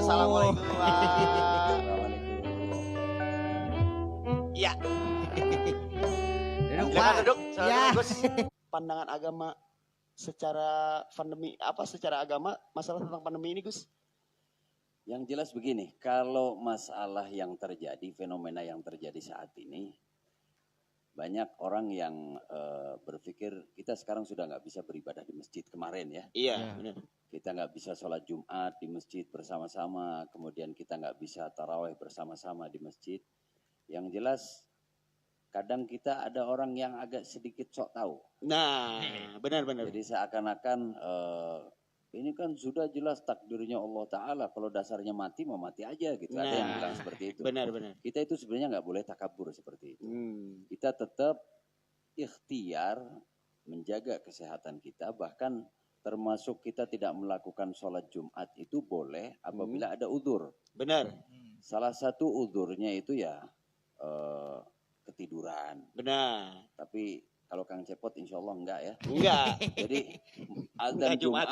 Assalamualaikum. Iya. Silakan duduk. Ya. Gus. Pandangan agama secara pandemi secara agama masalah tentang pandemi ini, Gus? Yang jelas begini, kalau masalah yang terjadi, fenomena yang terjadi saat ini, banyak orang yang berpikir kita sekarang sudah nggak bisa beribadah di masjid kemarin ya. Iya, benar. Kita nggak bisa sholat Jumat di masjid bersama-sama, kemudian kita nggak bisa taraweh bersama-sama di masjid. Yang jelas, kadang kita ada orang yang agak sedikit sok tahu. Nah, benar-benar. Jadi seakan-akan ini kan sudah jelas takdirnya Allah Ta'ala. Kalau dasarnya mati, mau mati aja gitu. Ada yang bilang seperti itu. Benar-benar. Kita itu sebenarnya nggak boleh takabur seperti itu. Kita tetap ikhtiar menjaga kesehatan kita. Bahkan termasuk kita tidak melakukan sholat Jumat itu boleh apabila ada udzur. Benar. Salah satu udzurnya itu ya ketiduran. Benar. Tapi kalau Kang Cepot insya Allah enggak ya. Enggak. Jadi adzan Jumat,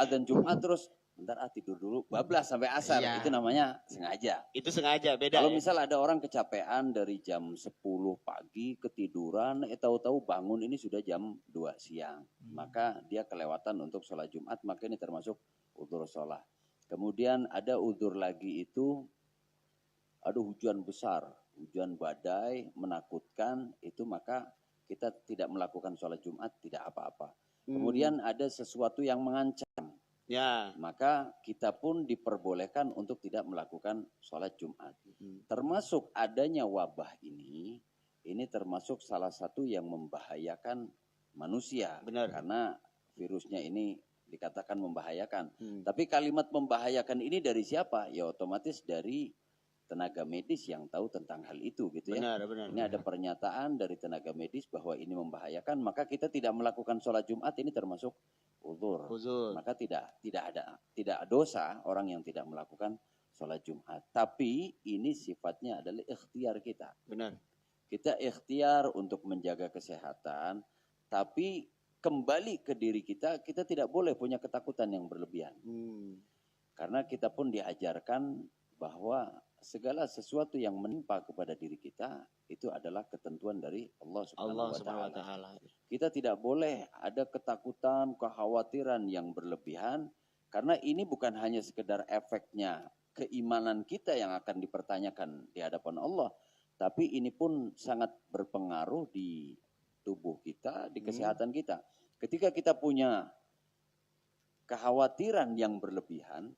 adzan Jumat terus bentar tidur dulu, bablas sampai asar. Iya. Itu namanya sengaja. Itu sengaja, beda. Kalau ya? misal ada orang kecapean dari jam 10 pagi ketiduran, tahu-tahu bangun ini sudah jam 2 siang. Maka dia kelewatan untuk sholat Jumat, maka ini termasuk udzur sholat. Kemudian ada udzur lagi itu, ada hujan besar, hujan badai, menakutkan, itu maka kita tidak melakukan sholat Jumat, tidak apa-apa. Kemudian ada sesuatu yang mengancam. Ya. Maka kita pun diperbolehkan untuk tidak melakukan sholat Jumat. Termasuk adanya wabah ini termasuk salah satu yang membahayakan manusia. Benar. Karena virusnya ini dikatakan membahayakan. Tapi kalimat membahayakan ini dari siapa? Ya otomatis dari tenaga medis yang tahu tentang hal itu gitu ya. Benar. Ini ada pernyataan dari tenaga medis bahwa ini membahayakan, maka kita tidak melakukan sholat Jumat ini termasuk udzur. Maka tidak ada dosa orang yang tidak melakukan sholat Jumat. Tapi ini sifatnya adalah ikhtiar kita. Benar. Kita ikhtiar untuk menjaga kesehatan, tapi kembali ke diri kita, kita tidak boleh punya ketakutan yang berlebihan. Karena kita pun diajarkan bahwa segala sesuatu yang menimpa kepada diri kita itu adalah ketentuan dari Allah Subhanahu wa Ta'ala. Kita tidak boleh ada ketakutan, kekhawatiran yang berlebihan, karena ini bukan hanya sekedar efeknya keimanan kita yang akan dipertanyakan di hadapan Allah, tapi ini pun sangat berpengaruh di tubuh kita, di kesehatan kita. Ketika kita punya kekhawatiran yang berlebihan,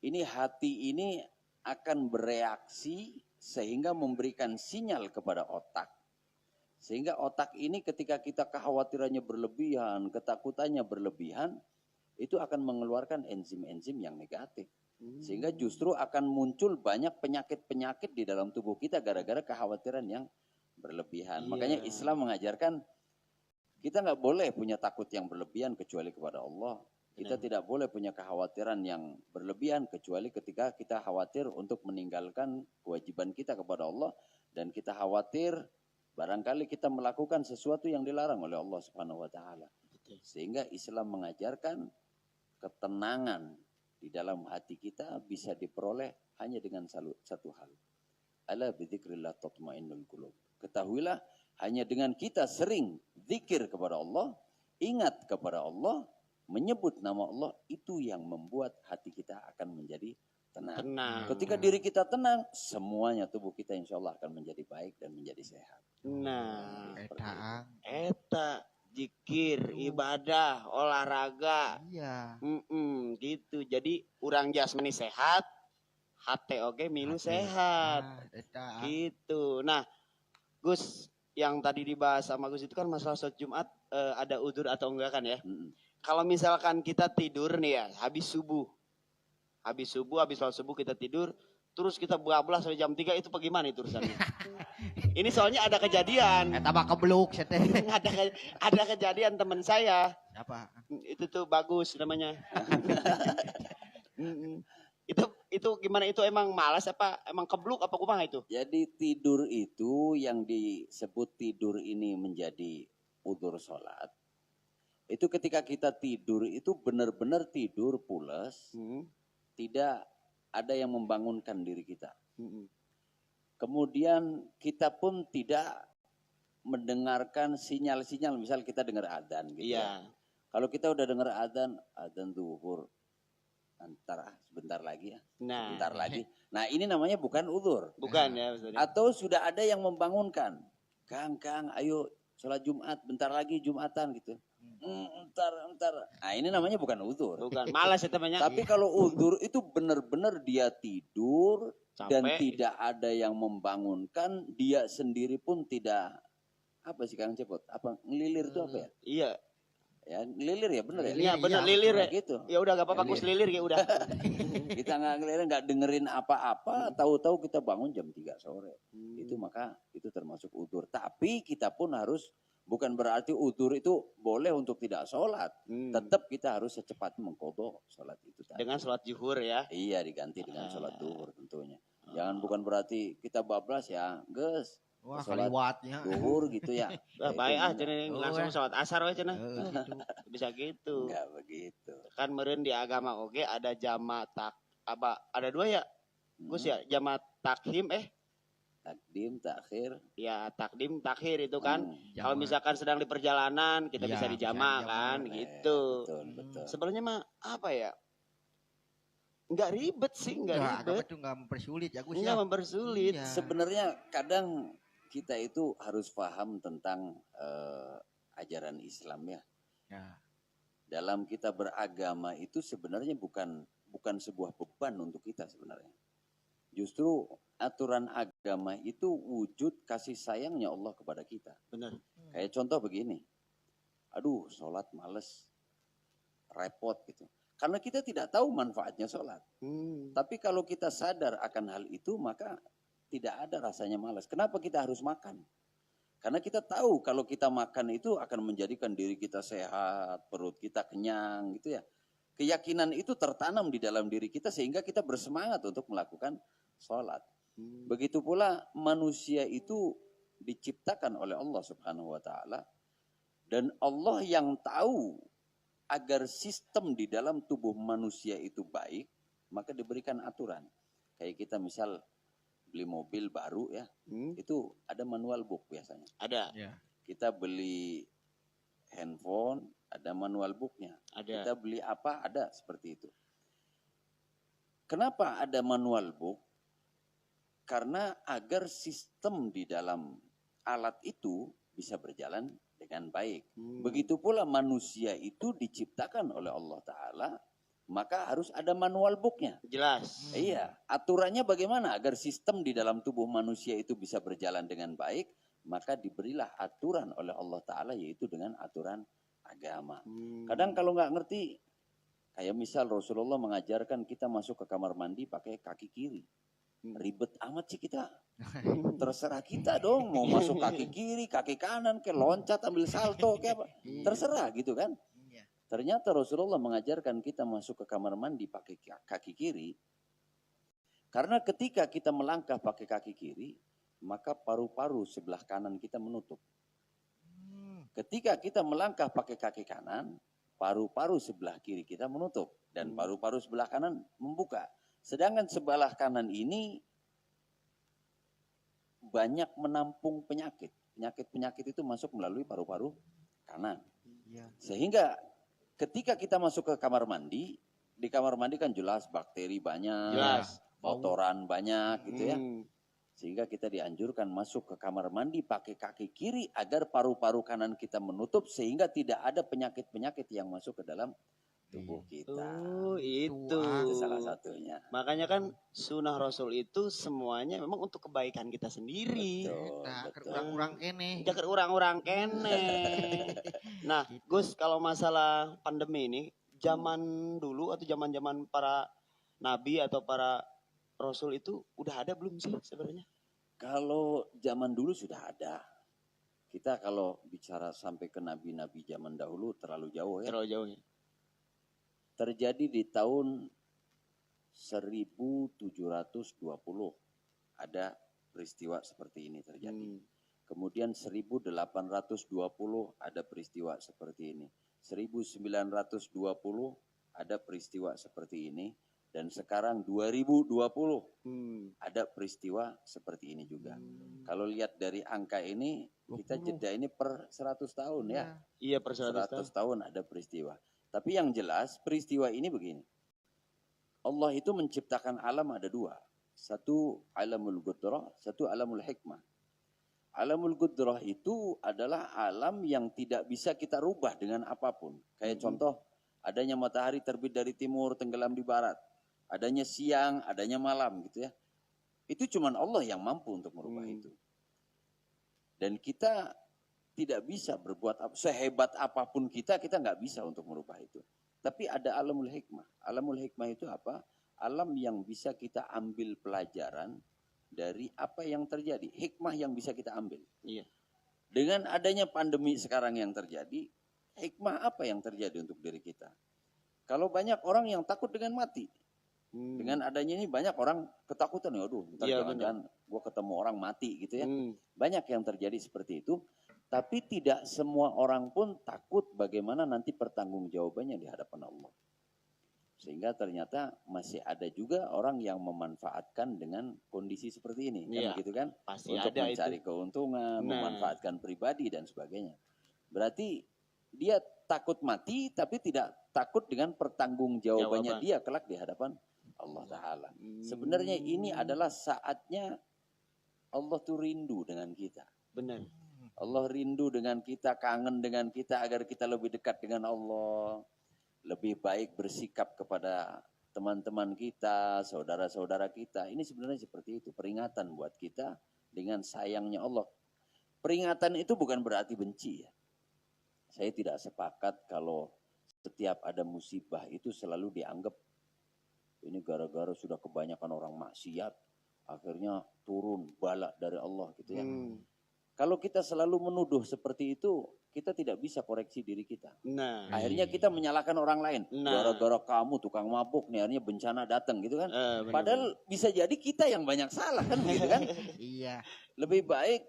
ini hati ini akan bereaksi sehingga memberikan sinyal kepada otak. Sehingga otak ini ketika kita kekhawatirannya berlebihan, ketakutannya berlebihan, itu akan mengeluarkan enzim-enzim yang negatif. Sehingga justru akan muncul banyak penyakit-penyakit di dalam tubuh kita gara-gara kekhawatiran yang berlebihan. Makanya Islam mengajarkan kita nggak boleh punya takut yang berlebihan kecuali kepada Allah. Kita tidak boleh punya kekhawatiran yang berlebihan kecuali ketika kita khawatir untuk meninggalkan kewajiban kita kepada Allah dan kita khawatir barangkali kita melakukan sesuatu yang dilarang oleh Allah Subhanahu wa Ta'ala. Sehingga Islam mengajarkan ketenangan di dalam hati kita bisa diperoleh hanya dengan satu hal. Ala bidzikrillah tatmainnul qulub. Ketahuilah hanya dengan kita sering zikir kepada Allah, ingat kepada Allah, menyebut nama Allah, itu yang membuat hati kita akan menjadi tenang. Ketika diri kita tenang, semuanya tubuh kita insya Allah akan menjadi baik dan menjadi sehat. Nah, eta zikir, ibadah, olahraga. Iya. Gitu. Jadi urang jasmani sehat, hati oge milu sehat. Gitu. Nah, Gus, yang tadi dibahas sama Gus itu kan masalah sholat Jumat ada udzur atau enggak kan ya? Kalau misalkan kita tidur nih ya, habis subuh, habis sholat subuh kita tidur, terus kita bablas sampai jam 3, itu bagaimana itu urusannya? Ini soalnya ada kejadian. Tambah kebluk seteh. Ada kejadian teman saya. Apa? Itu tuh bagus namanya. Itu gimana, itu emang malas apa emang kebluk apa kumaha itu? Jadi tidur itu yang disebut tidur ini menjadi udzur sholat. Itu ketika kita tidur itu benar-benar tidur pulas, tidak ada yang membangunkan diri kita. Kemudian kita pun tidak mendengarkan sinyal-sinyal, misal kita dengar adzan gitu ya. Kalau kita udah dengar adzan zuhur, sebentar lagi ya, sebentar lagi. Nah ini namanya bukan uzur. Bukan ya maksudnya. Atau sudah ada yang membangunkan, Kang, ayo sholat Jumat, bentar lagi Jumatan gitu. Entar. Nah ini namanya bukan uzur. Bukan, malas ya temannya. Tapi kalau uzur itu benar-benar dia tidur, capek, dan tidak ada yang membangunkan, dia sendiri pun tidak, apa sih Kang Cepot? Apa ngelilir itu apa ya? Iya. Ya ngelilir ya benar ya? Iya benar lilir ya. Gitu. Ya udah gak apa-apa, aku selilir ya udah. Kita nggak ngelilir, nggak dengerin apa-apa, tahu-tahu kita bangun jam 3 sore. Itu maka itu termasuk uzur. Tapi kita pun harus, bukan berarti uzur itu boleh untuk tidak sholat. Tetap kita harus secepatnya mengqadha sholat itu tadi. Dengan sholat zuhur ya? Iya, diganti dengan sholat zuhur tentunya. Jangan bukan berarti kita bablas ya, guys. Wah, sholat kaliwatnya. zuhur gitu ya. Baik langsung sholat asar we cenah. Gitu. Bisa gitu. Enggak begitu. Kan meureun di agama oge ada jama ada 2 ya? Gus ya, jama takdim takdim, takhir. Ya, takdim, takhir itu kan. Kalau Jama. misalkan sedang di perjalanan kita Iya, bisa dijama bisa kan dijama. gitu. Betul. Sebenarnya mah apa ya? Enggak ribet sih, enggak ribet. Itu enggak mempersulit ya Gus Enggak ya. mempersulit. Iya. Sebenarnya kadang kita itu harus paham tentang ajaran Islam ya. Dalam kita beragama itu sebenarnya bukan sebuah beban untuk kita sebenarnya. Justru aturan agama itu wujud kasih sayangnya Allah kepada kita. Benar. Kayak contoh begini. Aduh, sholat males, repot gitu. Karena kita tidak tahu manfaatnya sholat. Tapi kalau kita sadar akan hal itu, maka tidak ada rasanya malas. Kenapa kita harus makan? Karena kita tahu kalau kita makan itu akan menjadikan diri kita sehat, perut kita kenyang gitu ya. Keyakinan itu tertanam di dalam diri kita sehingga kita bersemangat untuk melakukan sholat. Begitu pula manusia itu diciptakan oleh Allah Subhanahu wa Ta'ala. Dan Allah yang tahu agar sistem di dalam tubuh manusia itu baik, maka diberikan aturan. Kayak kita misal beli mobil baru ya, itu ada manual book biasanya. Ada. Ya. Kita beli handphone, ada manual booknya. Ada. Kita beli apa, ada seperti itu. Kenapa ada manual book? Karena agar sistem di dalam alat itu bisa berjalan dengan baik. Begitu pula manusia itu diciptakan oleh Allah Ta'ala, maka harus ada manual booknya. Jelas. Iya, aturannya bagaimana agar sistem di dalam tubuh manusia itu bisa berjalan dengan baik, maka diberilah aturan oleh Allah Ta'ala, yaitu dengan aturan agama. Kadang kalau nggak ngerti, kayak misal Rasulullah mengajarkan kita masuk ke kamar mandi pakai kaki kiri. Ribet amat sih kita. Terserah kita dong, mau masuk kaki kiri, kaki kanan, kayak loncat, ambil salto, kayak apa. Terserah gitu kan. Ternyata Rasulullah mengajarkan kita masuk ke kamar mandi pakai kaki kiri. Karena ketika kita melangkah pakai kaki kiri, maka paru-paru sebelah kanan kita menutup. Ketika kita melangkah pakai kaki kanan, paru-paru sebelah kiri kita menutup. Dan paru-paru sebelah kanan membuka. Sedangkan sebelah kanan ini banyak menampung penyakit. Penyakit-penyakit itu masuk melalui paru-paru kanan. Sehingga ketika kita masuk ke kamar mandi, di kamar mandi kan jelas bakteri banyak, kotoran banyak gitu ya. Sehingga kita dianjurkan masuk ke kamar mandi pakai kaki kiri agar paru-paru kanan kita menutup sehingga tidak ada penyakit-penyakit yang masuk ke dalam tubuh kita. Itu salah satunya. Makanya kan sunnah Rasul itu semuanya memang untuk kebaikan kita sendiri. Kurang-kurang kene. Jangan urang-urang kene. Nah, Gus, kalau masalah pandemi ini, zaman dulu atau zaman-zaman para nabi atau para rasul itu udah ada belum sih sebenarnya? Kalau zaman dulu sudah ada. Kita kalau bicara sampai ke nabi-nabi zaman dahulu terlalu jauh ya. Terlalu jauh ya. Terjadi di tahun 1720 ada peristiwa seperti ini terjadi. Kemudian 1820 ada peristiwa seperti ini. 1920 ada peristiwa seperti ini. Dan sekarang 2020 ada peristiwa seperti ini juga. Kalau lihat dari angka ini, kita jeda ini per 100 tahun ya. Iya, per 100 tahun ada peristiwa. Tapi yang jelas peristiwa ini begini. Allah itu menciptakan alam ada dua. Satu alamul qudrah, satu alamul hikmah. Alamul qudrah itu adalah alam yang tidak bisa kita rubah dengan apapun. Kayak contoh, adanya matahari terbit dari timur, tenggelam di barat. Adanya siang, adanya malam gitu ya. Itu cuman Allah yang mampu untuk merubah itu. Dan kita tidak bisa berbuat sehebat apapun kita nggak bisa untuk merubah itu. Tapi ada alamul hikmah. Alamul hikmah itu apa? Alam yang bisa kita ambil pelajaran dari apa yang terjadi. Hikmah yang bisa kita ambil. Iya. Dengan adanya pandemi sekarang yang terjadi, hikmah apa yang terjadi untuk diri kita? Kalau banyak orang yang takut dengan mati. Dengan adanya ini banyak orang ketakutan. Aduh, ntar jangan-jangan gue ketemu orang mati gitu ya. Banyak yang terjadi seperti itu. Tapi tidak semua orang pun takut bagaimana nanti pertanggungjawabannya di hadapan Allah. Sehingga ternyata masih ada juga orang yang memanfaatkan dengan kondisi seperti ini. Kan begitu kan? Pasti untuk ada mencari itu. keuntungan, memanfaatkan pribadi dan sebagainya. Berarti dia takut mati tapi tidak takut dengan pertanggungjawabannya dia kelak di hadapan Allah Ta'ala. Sebenarnya ini adalah saatnya Allah tuh rindu dengan kita. Benar. Allah rindu dengan kita, kangen dengan kita agar kita lebih dekat dengan Allah. Lebih baik bersikap kepada teman-teman kita, saudara-saudara kita. Ini sebenarnya seperti itu, peringatan buat kita dengan sayangnya Allah. Peringatan itu bukan berarti benci ya. Saya tidak sepakat kalau setiap ada musibah itu selalu dianggap ini gara-gara sudah kebanyakan orang maksiat, akhirnya turun bala dari Allah gitu ya. Kalau kita selalu menuduh seperti itu, kita tidak bisa koreksi diri kita. Nah, akhirnya kita menyalahkan orang lain. Gara-gara kamu tukang mabuk nih, akhirnya bencana datang gitu kan. Padahal bisa jadi kita yang banyak salah kan gitu kan. Iya. Lebih baik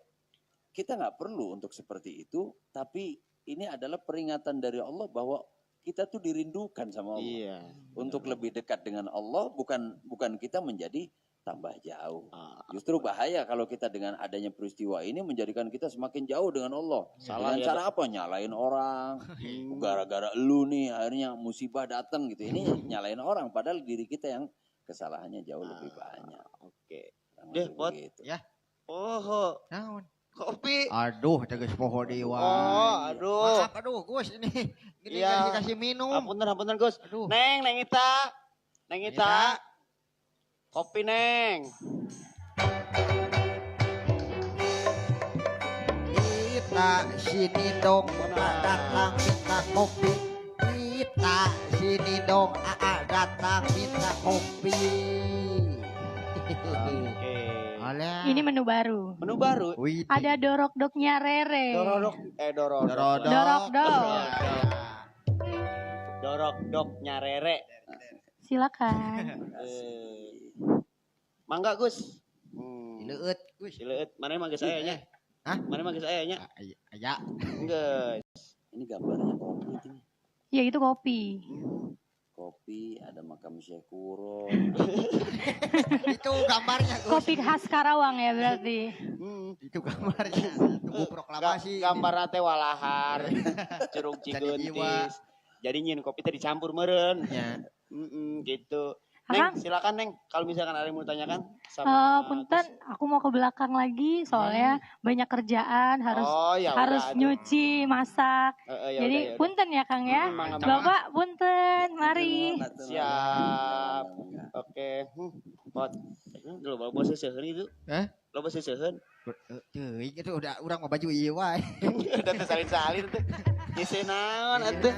kita nggak perlu untuk seperti itu, tapi ini adalah peringatan dari Allah bahwa kita tuh dirindukan sama Allah. Iya. Untuk lebih dekat dengan Allah, bukan kita menjadi tambah jauh. Justru bahaya kalau kita dengan adanya peristiwa ini menjadikan kita semakin jauh dengan Allah. Dengan cara apa? Nyalain orang. Gara-gara lu nih akhirnya musibah datang gitu. Ini nyalain orang padahal diri kita yang kesalahannya jauh lebih banyak. Oke. Deh, Pot. Ya. Oh. Naon? Kopi. Aduh, tegas poho dewa. Oh, aduh. Maaf, aduh, Gus ini. Gini Iya. kasih minum. Apunten, Gus. Aduh. Neng Ita. Kopi, Neng. Kita sini dong, datang minta kopi. Kita sini dong, datang minta kopi. Oke. Alah. Ini menu baru. Menu baru. Wih, Ada dorok-doknya Rere. Dorok-doknya Rere. Silakan. Mangga, Gus. Leut, Gus. Sileut. Mana mangga saya nya? Hah? Mana mangga saya nya? Aya. Enggak. Ini gambarnya kopi ini. Ya itu kopi. Kopi, ada makam Syekh Kuro. Itu gambarnya, Gus. Kopi khas Karawang ya berarti. Itu gambarnya. Tunggu proklamasi. Gambar teh walahar. Curug Jadi jiwa. Ciguntis. Jadi nyin kopi teh dicampur meureun. Ya. Gitu. Akang? Neng, silakan Neng. Kalau misalkan ada yang mau tanyakan sama Punten, aku mau ke belakang lagi soalnya banyak kerjaan harus ya harus udah, nyuci, masak. Jadi punten ya Kang ya. Bapak punten, mari. Siap. Oke. Pot. Lo bawa bos seuseun itu. Hah? Lo bos seuseun. Teuing itu udah urang mah baju ieu wae. Udah teh salin-salin tuh. Ngisi naon atuh.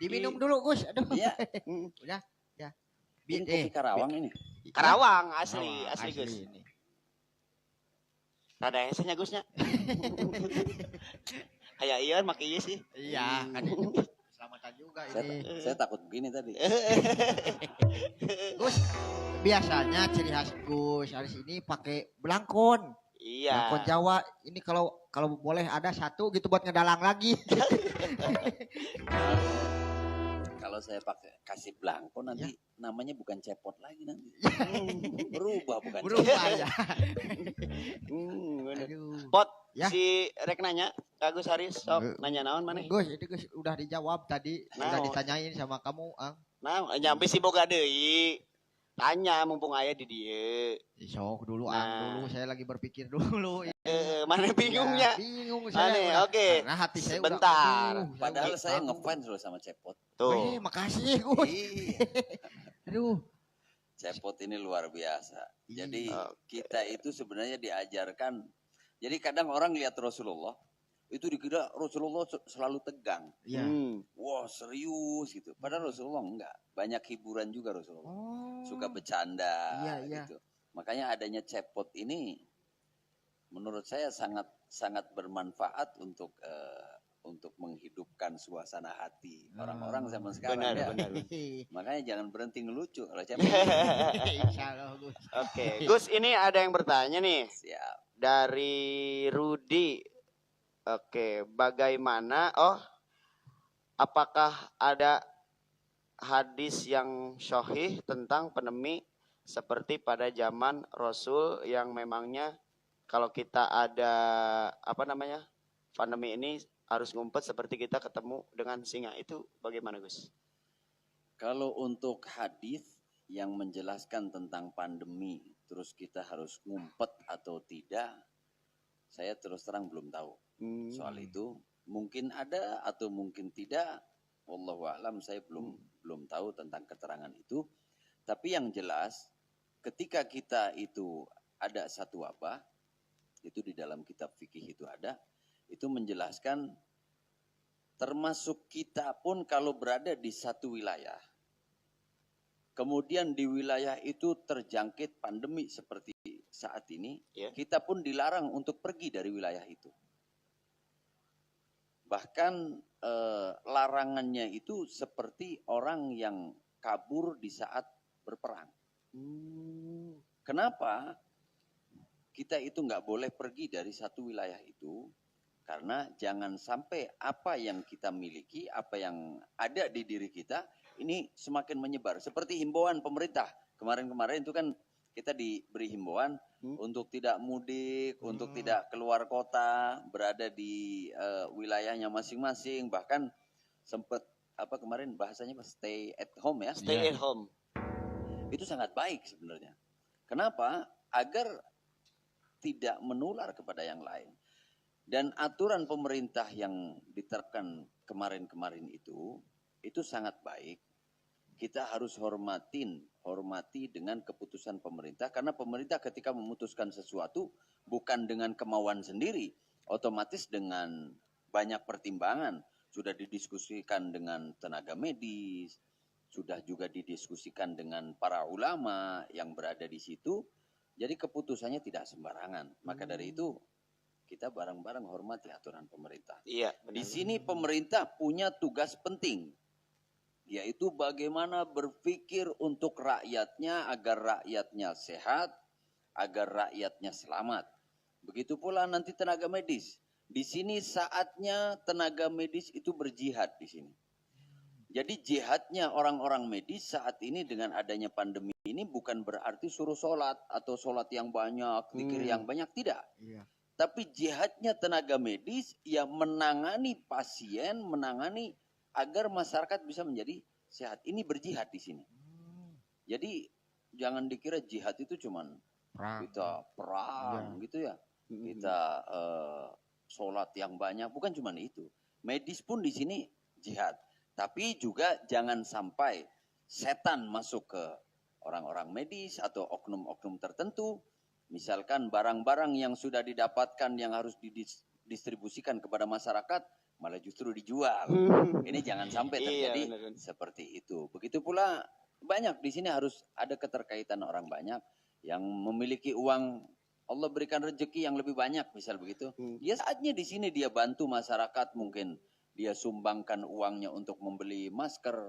Diminum dulu, Gus. Aduh. Iya. Udah, ya. Ini kopi Karawang ini. Karawang asli Gus. Ini. Rada hesenya Gusnya. Kayak ieu make ieu sih. Iya, kan ini selamatan juga ini. Saya takut begini tadi. Gus, biasanya ciri khas Gus hari ini pakai belangkon. Iya. Belangkon Jawa. Ini kalau boleh ada satu gitu buat ngedalang lagi. Kalau saya pakai kasih belangko nanti namanya bukan cepot lagi nanti. Berubah bukan Berubah ya. Pot si rek nanya Gus Haris sok nanya naon mana? Gus, itu Gus udah dijawab tadi, udah ditanyain sama kamu, Ang. Nah, nyampe si boga deui. Tanya mumpung aya di dieu. Sok dulu Ang, dulu saya lagi berpikir dulu. Mana bingungnya? Bingung saya. Oke. Karena hati saya sebentar. Padahal saya ngefans loh sama Cepot. Tuh. Makasih Gus. Aduh. Cepot ini luar biasa. Jadi kita itu sebenarnya diajarkan. Jadi kadang orang lihat Rasulullah itu dikira Rasulullah selalu tegang. Wah serius gitu. Padahal Rasulullah enggak. Banyak hiburan juga Rasulullah. Suka bercanda gitu. Makanya adanya Cepot ini menurut saya sangat bermanfaat untuk menghidupkan suasana hati orang-orang zaman sekarang. Benar. Makanya jangan berhenti ngelucu kalau Cepot. Oke, Gus ini ada yang bertanya nih. Siap. Dari Rudi. Oke, bagaimana? Apakah ada hadis yang sahih tentang pandemi seperti pada zaman Rasul yang memangnya kalau kita ada pandemi ini harus ngumpet seperti kita ketemu dengan singa, itu bagaimana Gus? Kalau untuk hadis yang menjelaskan tentang pandemi terus kita harus ngumpet atau tidak, saya terus terang belum tahu soal itu. Mungkin ada atau mungkin tidak, wallahu a'lam, saya belum tahu tentang keterangan itu. Tapi yang jelas ketika kita itu ada satu wabah, itu di dalam kitab fikih itu ada, itu menjelaskan termasuk kita pun kalau berada di satu wilayah, kemudian di wilayah itu terjangkit pandemi seperti saat ini, kita pun dilarang untuk pergi dari wilayah itu. Bahkan larangannya itu seperti orang yang kabur di saat berperang. Kenapa kita itu nggak boleh pergi dari satu wilayah itu? Karena jangan sampai apa yang kita miliki, apa yang ada di diri kita, ini semakin menyebar. Seperti himbauan pemerintah. Kemarin-kemarin itu kan kita diberi himbauan untuk tidak mudik, untuk tidak keluar kota, berada di wilayahnya masing-masing. Bahkan sempat kemarin bahasanya stay at home ya. Stay at home. Itu sangat baik sebenarnya. Kenapa? Agar tidak menular kepada yang lain. Dan aturan pemerintah yang diterapkan kemarin-kemarin itu sangat baik. Kita harus hormati dengan keputusan pemerintah. Karena pemerintah ketika memutuskan sesuatu bukan dengan kemauan sendiri. Otomatis dengan banyak pertimbangan. Sudah didiskusikan dengan tenaga medis. Sudah juga didiskusikan dengan para ulama yang berada di situ. Jadi keputusannya tidak sembarangan. Maka dari itu kita bareng-bareng hormati aturan pemerintah. Iya, benar. Di sini pemerintah punya tugas penting, yaitu bagaimana berpikir untuk rakyatnya agar rakyatnya sehat, agar rakyatnya selamat. Begitu pula nanti tenaga medis. Di sini saatnya tenaga medis itu berjihad di sini. Jadi jihadnya orang-orang medis saat ini dengan adanya pandemi ini bukan berarti suruh sholat atau sholat yang banyak, zikir yang banyak, tidak. Iya. Tapi jihadnya tenaga medis yang menangani pasien, menangani agar masyarakat bisa menjadi sehat. Ini berjihad di sini. Jadi jangan dikira jihad itu cuman kita perang gitu ya. Kita sholat yang banyak, bukan cuman itu. Medis pun di sini jihad. Tapi juga jangan sampai setan masuk ke orang-orang medis atau oknum-oknum tertentu. Misalkan barang-barang yang sudah didapatkan yang harus didistribusikan kepada masyarakat malah justru dijual. Ini jangan sampai terjadi seperti itu. Begitu pula banyak di sini harus ada keterkaitan orang banyak yang memiliki uang, Allah berikan rezeki yang lebih banyak misal begitu. Ya saatnya di sini dia bantu masyarakat, mungkin dia sumbangkan uangnya untuk membeli masker.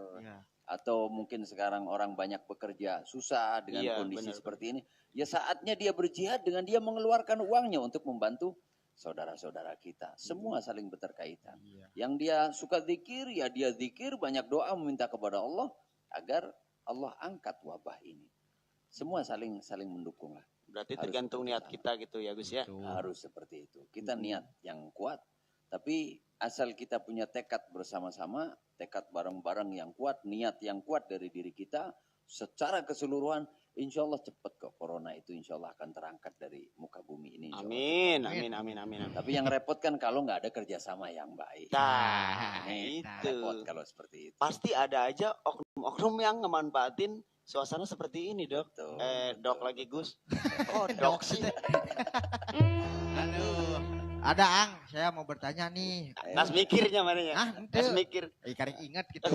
Atau mungkin sekarang orang banyak bekerja susah dengan kondisi seperti ini. Ya saatnya dia berjihad dengan dia mengeluarkan uangnya untuk membantu saudara-saudara kita. Semua saling berterkaitan. Yang dia suka zikir, ya dia zikir, banyak doa meminta kepada Allah agar Allah angkat wabah ini. Semua saling mendukung lah. Berarti tergantung niat kita gitu ya Gus ya. Harus seperti itu. Kita niat yang kuat, tapi asal kita punya tekad bersama-sama, tekad bareng-bareng yang kuat, niat yang kuat dari diri kita, secara keseluruhan, insya Allah cepat kok corona itu insya Allah akan terangkat dari muka bumi ini. Amin. Tapi yang repot kan kalau nggak ada kerjasama yang baik. Nah, itu. Repot kalau seperti itu. Pasti ada aja oknum-oknum yang ngemanfaatin suasana seperti ini, Dok. Betul, Dok lagi Gus. Oh, Dok sih. Aduh. Ada Ang, saya mau bertanya nih. Nas mikirnya mana ya? Nas mikir. Karek ingat gitu.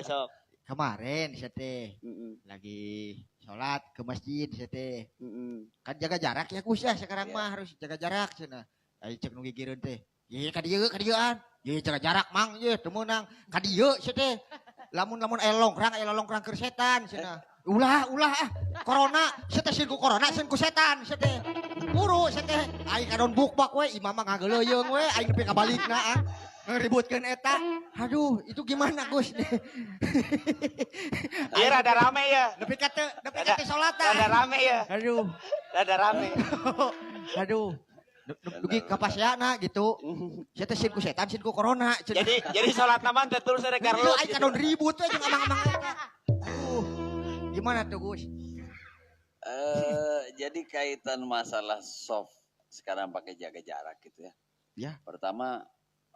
Sok. Kemarin saya teh lagi sholat ke masjid saya teh. Kan jaga jarak ya Gus ya sekarang mah harus jaga jarak cenah. Ayo cek nu gigireun teh. Ye kadieuan. Ye jaga jarak mang ye teu meunang. Kadieu saya teh. Lamun longkrang keur setan cenah. Ulah corona saya teh ku corona sieun ku setan saya teh. Buru saya teh. Aing kadon bukbak we imam mah ngageleuyeung we aing nepi ka balikna ngeributkeun eta. Aduh, itu gimana Gus? Iya rada rame ya. Nepi kate salatan. Rada rame ya. Aduh. Rada rame. Aduh. Dugi kapasiana gitu. Saya teh sieun ku setan, sieun ku corona. Jadi salat naman teh terus ada karlut. Aing kadon ribut we jeung amang-amang eta. Aduh. Gimana tuh Gus? Jadi kaitan masalah soft sekarang pakai jaga jarak gitu ya. Ya. Pertama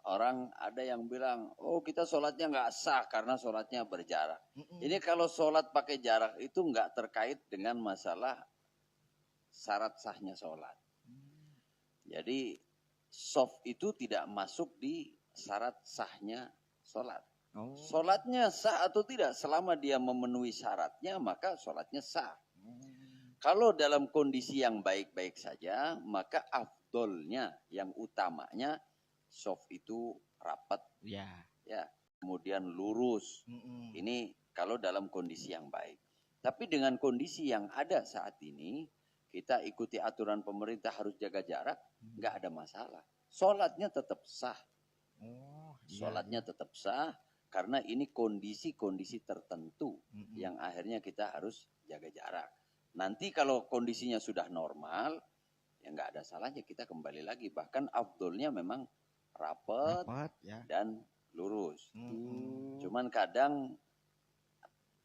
orang ada yang bilang, oh kita sholatnya nggak sah karena sholatnya berjarak. Ini kalau sholat pakai jarak itu nggak terkait dengan masalah syarat sahnya sholat. Jadi soft itu tidak masuk di syarat sahnya sholat. Sholatnya sah atau tidak selama dia memenuhi syaratnya maka sholatnya sah. Kalau dalam kondisi yang baik-baik saja maka afdolnya yang utamanya soft itu rapat, ya, kemudian lurus. Ini kalau dalam kondisi yang baik. Tapi dengan kondisi yang ada saat ini, kita ikuti aturan pemerintah harus jaga jarak, nggak ada masalah. Sholatnya tetap sah. Sholatnya tetap sah karena ini kondisi-kondisi tertentu yang akhirnya kita harus jaga jarak. Nanti kalau kondisinya sudah normal, ya nggak ada salahnya kita kembali lagi. Bahkan afdolnya memang rapat ya. Dan lurus. Cuman kadang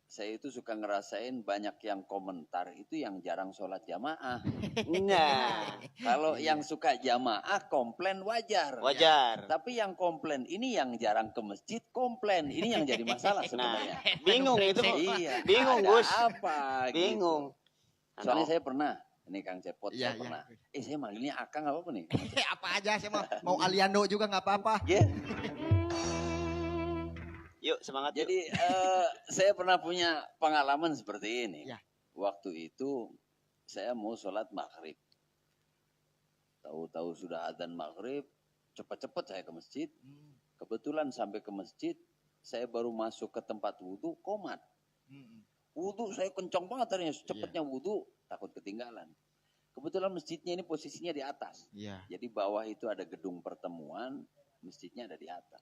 saya itu suka ngerasain banyak yang komentar itu yang jarang sholat jamaah. Nah, kalau yang suka jamaah komplain wajar. Wajar. Ya. Tapi yang komplain ini yang jarang ke masjid komplain. Ini yang jadi masalah sebenarnya. Nah, bingung itu. Iya. Bingung Gus. Apa? Bingung. Gitu. Soalnya saya pernah. Ini Kang Cepot saya pernah. Saya manggilnya Akang apa nih? Apa aja saya mau Aliando juga nggak apa-apa. Yeah. Yuk semangat. Jadi saya pernah punya pengalaman seperti ini. Ya. Waktu itu saya mau sholat maghrib. Tahu-tahu sudah adzan maghrib, cepat-cepat saya ke masjid. Kebetulan sampai ke masjid, saya baru masuk ke tempat wudhu, komat. Wudhu saya kencang banget tadinya, cepatnya wudhu. Takut ketinggalan. Kebetulan masjidnya ini posisinya di atas. Jadi bawah itu ada gedung pertemuan, masjidnya ada di atas.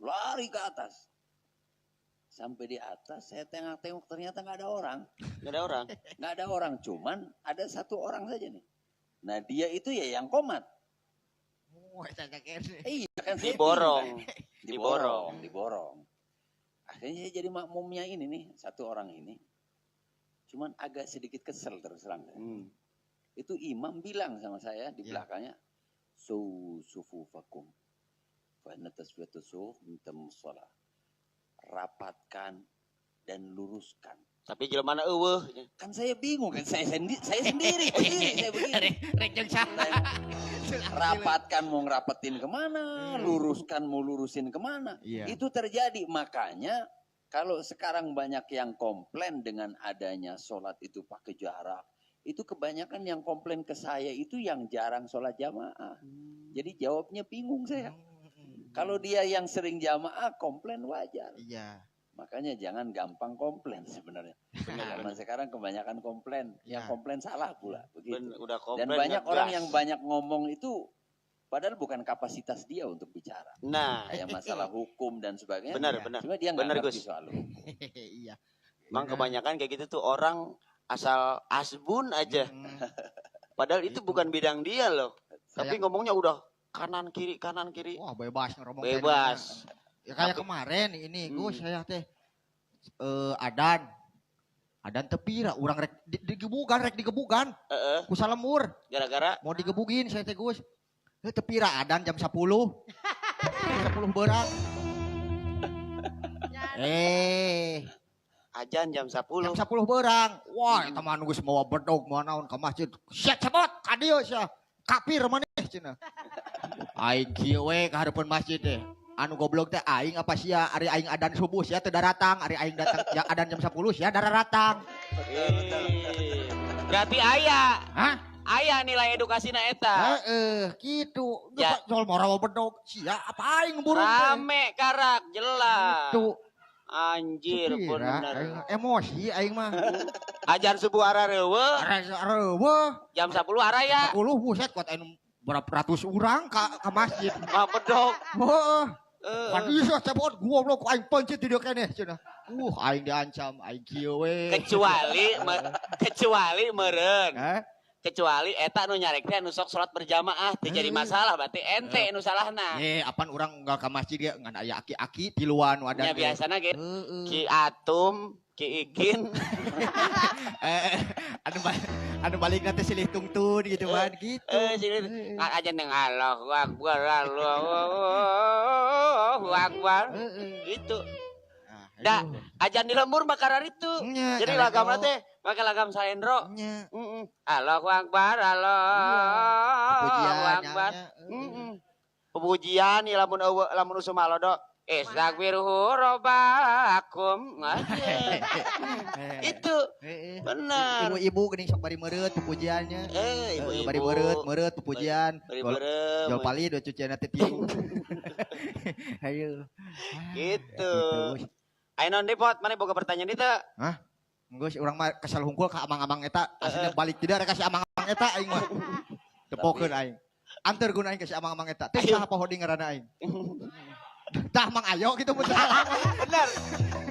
Lari ke atas. Sampai di atas saya tengok-tengok ternyata nggak ada orang. Nggak ada orang, cuman ada satu orang saja nih. Nah dia itu ya yang komat. Iya kan saya diborong. Akhirnya saya jadi makmumnya ini nih, satu orang ini. Cuman agak sedikit kesel terus terang. Itu imam bilang sama saya di belakangnya, sufufakum fa inna taswiyatu suf minta musalla. Rapatkan dan luruskan. Tapi jelema mana eueuh? Kan saya bingung kan saya sendiri saya begini. Rapatkan mau ngerapetin kemana, luruskan mau lurusin kemana. Itu terjadi makanya kalau sekarang banyak yang komplain dengan adanya sholat itu pakai jarak, itu kebanyakan yang komplain ke saya itu yang jarang sholat jamaah. Jadi jawabnya bingung saya. Kalau dia yang sering jamaah komplain wajar. Iya. Makanya jangan gampang komplain sebenarnya. Karena sekarang kebanyakan komplain, yang komplain salah pula. Begitu. Udah komplain, dan banyak orang yang banyak ngomong itu Padahal bukan kapasitas dia untuk bicara. Nah, Kayak masalah hukum dan sebagainya. benar, benar. Cuma dia nggak Benar, ngerti Gus. soal hukum. Iya. Emang kebanyakan kayak gitu tuh orang asal asbun aja. Padahal itu bukan bidang dia loh. Tapi ngomongnya udah kanan kiri. Wah, bebas ngomong. Bebas. Ya kayak kemarin ini Gus saya teh Adan tepira urang rek digebugan ku salemur. Gara-gara Mau digebugin saya teh Gus. Tepira adan jam 10. 10 berat. ajan jam 10. Jam 10 berang. Wah, eta mah geus mawa bedog moal naon ka masjid. Sia cepot ka dieu sia. Kapir maneh cenah. Aing kieu we ka hareupeun masjid teh. Anu goblok teh aing apa sia ari aing adan subuh sia teu daratang, ari aing datang ya adan jam 10 sia daratang. Berarti aya. Hah? Aya nilai edukasina eta. Kitu. Ya. Soal morawa bedog sia apa aing burung teh. Rame karak jelas. Tuh. Anjir bener. Emosi aing mah. Ajar subuh ara reueuh. Jam 10 ara ya. 10 buset kuat aing berapa ratus orang ka masjid. Mah bedog. Heeh. Kan bisa cepot goblok aing pencet di dieu keneh cenah. Aing diancam aing kieu we. Kecuali meureun. Hah? Kecuali eta nu nyarek teh nu sok salat berjamaah teh jadi masalah berarti ente nu salahna. Apan urang unggal ka masjid ya ngan aya aki-aki tiluan wadah. Nya biasana ge Ki Atum, Ki Ikin. Anu balik nanti silih tungtun gitu kan gitu. Silih aja nang Allahu Akbar, Allahu Akbar. Gitu. Da, ajan di lembur makarar itu. Jadi lagamna teh pakai lagam saendro. Allahu Akbar, Allahu Akbar. Pujian ieu lamun usum malodo. Astagfiruhu rabbakum. Itu benar. Ibu-ibu geuning sok bari meureut pujiannya. Ibu-ibu bari meureut pujian. Jol pali do cucian teh tilu. Ayo. Gitu. Ayo non depot, mana boga pertanyaan itu? Hah? Geus urang mah kesal hungkul ka amang-amang eta, aslinya balik tidak rek kasih amang-amang eta aing mah. Tepokeun aing. Anterkeun aing ka si amang-amang eta. Teh saha pohodi ngaranna aing. Tah mang ayo gitu bener.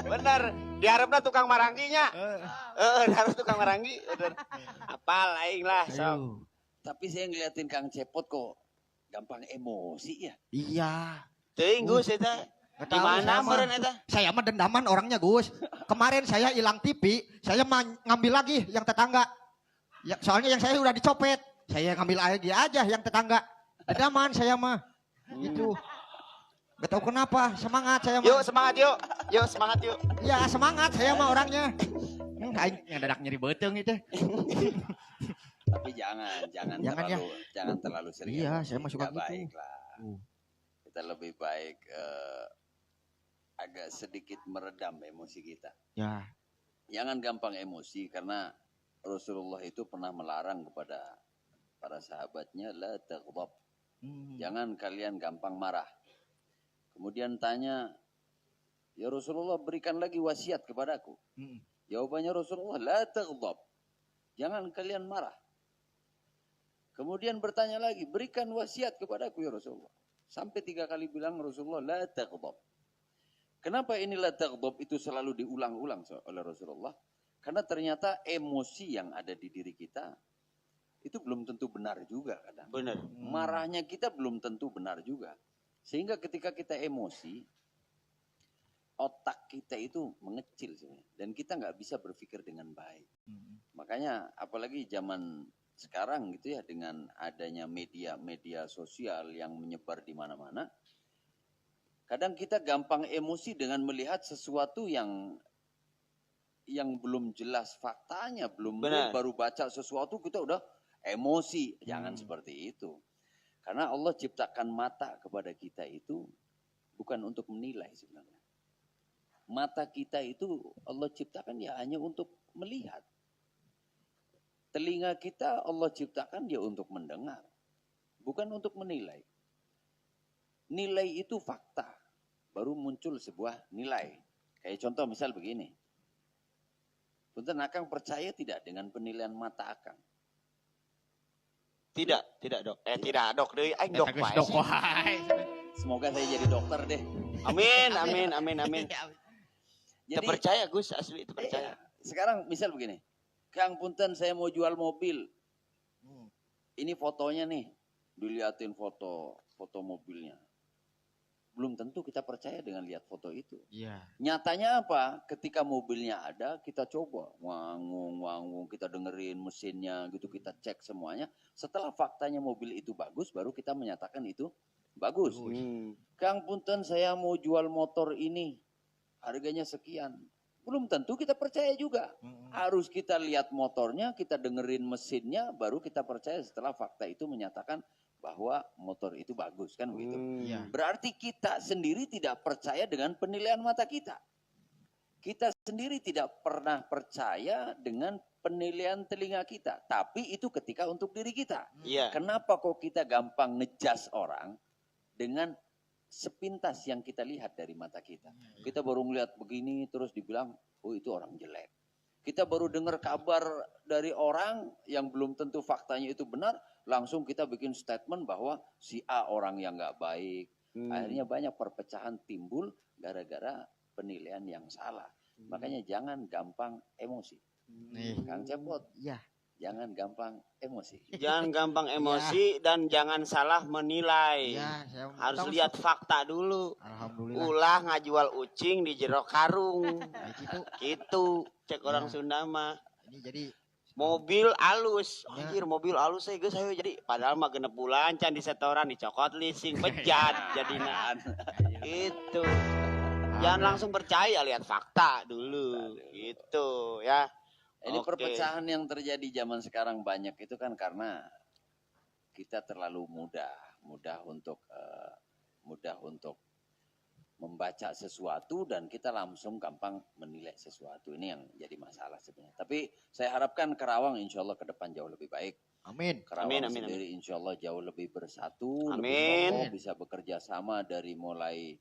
Bener. Diharapna tukang marangginya. Harus tukang maranggi. Bener. Apal aing lah. So. Tapi saya ngeliatin Kang Cepot kok gampang emosi ya. Iya. Teuing Gus eta. Di mana meureun eta? Saya mah dendaman orangnya Gus. Kemarin saya hilang TV, saya ngambil lagi yang tetangga. Ya, soalnya yang saya udah dicopet. Saya ngambil lagi aja yang tetangga. Dendaman saya mah. Gitu. Gak tahu kenapa, semangat saya mah. Yuk semangat yuk. Yuk semangat yuk. Ya semangat saya mah orangnya. Aing yang dadak nyeri beuteung itu. Tapi jangan terlalu sering. Iya, saya mah suka gitu. Baiklah. Kita lebih baik agak sedikit meredam emosi kita. Ya. Jangan gampang emosi karena Rasulullah itu pernah melarang kepada para sahabatnya la taghdab. Jangan kalian gampang marah. Kemudian tanya, ya Rasulullah berikan lagi wasiat kepadaku. Jawabannya Rasulullah la taghdab. Jangan kalian marah. Kemudian bertanya lagi, berikan wasiat kepadaku ya Rasulullah. Sampai 3 kali bilang Rasulullah la taghdab. Kenapa ini la taghdab itu selalu diulang-ulang oleh Rasulullah? Karena ternyata emosi yang ada di diri kita itu belum tentu benar juga kadang. Benar. Marahnya kita belum tentu benar juga. Sehingga ketika kita emosi, otak kita itu mengecil sebenarnya. Dan kita nggak bisa berpikir dengan baik. Makanya apalagi zaman sekarang gitu ya, dengan adanya media sosial yang menyebar di mana-mana, kadang kita gampang emosi dengan melihat sesuatu yang belum jelas faktanya, baru baca sesuatu kita udah emosi. Jangan seperti itu. Karena Allah ciptakan mata kepada kita itu bukan untuk menilai sebenarnya. Mata kita itu Allah ciptakan ya hanya untuk melihat. Telinga kita Allah ciptakan dia untuk mendengar, bukan untuk menilai. Nilai itu fakta, baru muncul sebuah nilai. Kayak contoh misal begini. Punten Akang percaya tidak dengan penilaian mata Akang? Tidak dok. Tidak dok deh. Aing dok wae. Dok wae. Semoga saya jadi dokter deh. Amin. Jadi Percaya Gus, asli itu percaya. Sekarang misal begini, Kang Punten saya mau jual mobil. Ini fotonya nih, diliatin foto mobilnya. Belum tentu kita percaya dengan lihat foto itu. Iya. Nyatanya apa? Ketika mobilnya ada, kita coba wangung, kita dengerin mesinnya gitu, kita cek semuanya. Setelah faktanya mobil itu bagus, baru kita menyatakan itu bagus. Kang Punten saya mau jual motor ini, harganya sekian. Belum tentu kita percaya juga. Harus kita lihat motornya, kita dengerin mesinnya, baru kita percaya setelah fakta itu menyatakan bahwa motor itu bagus, kan begitu. Berarti kita sendiri tidak percaya dengan penilaian mata kita. Kita sendiri tidak pernah percaya dengan penilaian telinga kita. Tapi itu ketika untuk diri kita. Kenapa kok kita gampang ngejudge orang dengan sepintas yang kita lihat dari mata kita. Kita baru melihat begini terus dibilang, oh itu orang jelek. Kita baru dengar kabar dari orang yang belum tentu faktanya itu benar, langsung kita bikin statement bahwa si A orang yang nggak baik. Akhirnya banyak perpecahan timbul gara-gara penilaian yang salah. Makanya jangan gampang emosi. Kang Cepot. Iya. Jangan gampang emosi. Jangan gampang emosi dan jangan salah menilai. Harus lihat fakta dulu. Alhamdulillah. Ulah ngajual ucing di jero karung. Gitu. Cek orang Sunda mah. Ini jadi mobil alus. Anjir, mobil alus saya guys, ayo jadi padahal mah 6 bulan can di setoran dicokot leasing bejat jadinya. Itu. Jangan langsung percaya, lihat fakta dulu. Gitu ya. Ini perpecahan yang terjadi zaman sekarang banyak itu kan karena kita terlalu mudah untuk membaca sesuatu dan kita langsung gampang menilai sesuatu. Ini yang jadi masalah sebenarnya. Tapi saya harapkan Karawang insya Allah ke depan jauh lebih baik. Amin. Karawang sendiri insya Allah jauh lebih bersatu, Amin. lebih bisa bekerja sama dari mulai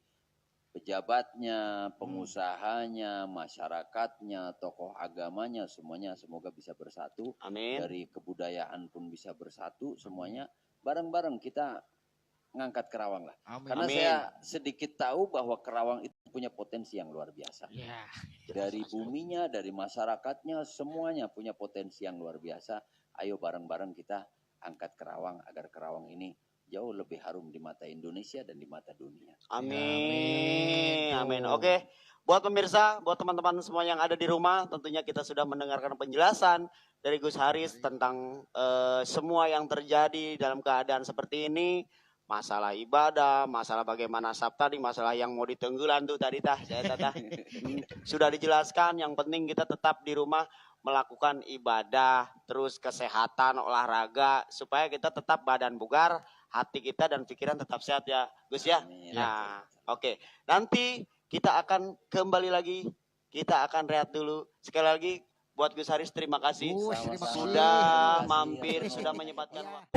pejabatnya, pengusahanya, masyarakatnya, tokoh agamanya, semuanya semoga bisa bersatu. Amin. Dari kebudayaan pun bisa bersatu, semuanya bareng-bareng kita ngangkat Karawang lah. Amin. Karena saya sedikit tahu bahwa Karawang itu punya potensi yang luar biasa. Dari buminya, dari masyarakatnya, semuanya punya potensi yang luar biasa. Ayo bareng-bareng kita angkat Karawang agar Karawang ini jauh lebih harum di mata Indonesia dan di mata dunia. Amin. Oke, buat pemirsa, buat teman-teman semua yang ada di rumah, tentunya kita sudah mendengarkan penjelasan dari Gus Haris tentang semua yang terjadi dalam keadaan seperti ini. Masalah ibadah, masalah bagaimana tadi, masalah yang mau ditenggelan tuh tadi sudah dijelaskan. Yang penting kita tetap di rumah melakukan ibadah, terus kesehatan, olahraga, supaya kita tetap badan bugar, hati kita dan pikiran tetap sehat ya Gus ya. Nah, oke. Nanti kita akan kembali lagi, kita akan rehat dulu. Sekali lagi buat Gus Haris terima kasih sudah mampir, sudah menyempatkan waktu.